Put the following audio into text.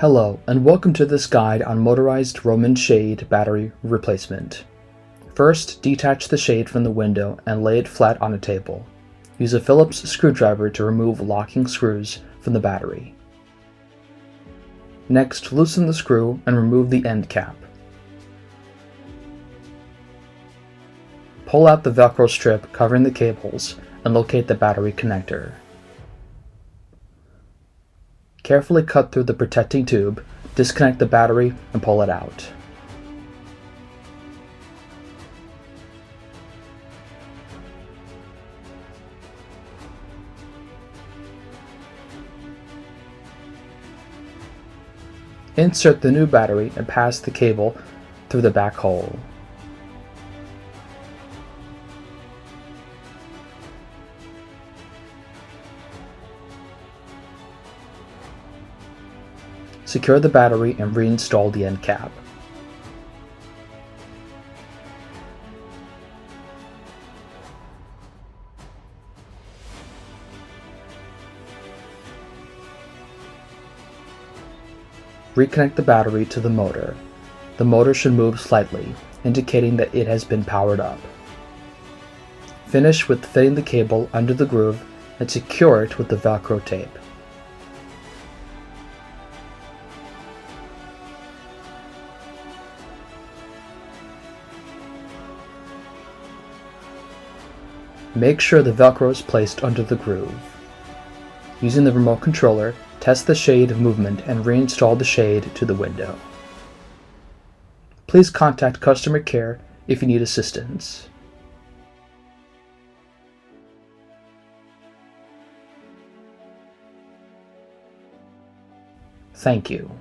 Hello, and welcome to this guide on motorized Roman shade battery replacement. First, detach the shade from the window and lay it flat on a table. Use a Phillips screwdriver to remove locking screws from the battery. Next, loosen the screw and remove the end cap. Pull out the Velcro strip covering the cables and locate the battery connector. Carefully cut through the protecting tube, disconnect the battery, and pull it out. Insert the new battery and pass the cable through the back hole. Secure the battery and reinstall the end cap. Reconnect the battery to the motor. The motor should move slightly, indicating that it has been powered up. Finish with fitting the cable under the groove and secure it with the Velcro tape. Make sure the Velcro is placed under the groove. Using the remote controller, test the shade movement and reinstall the shade to the window. Please contact customer care if you need assistance. Thank you.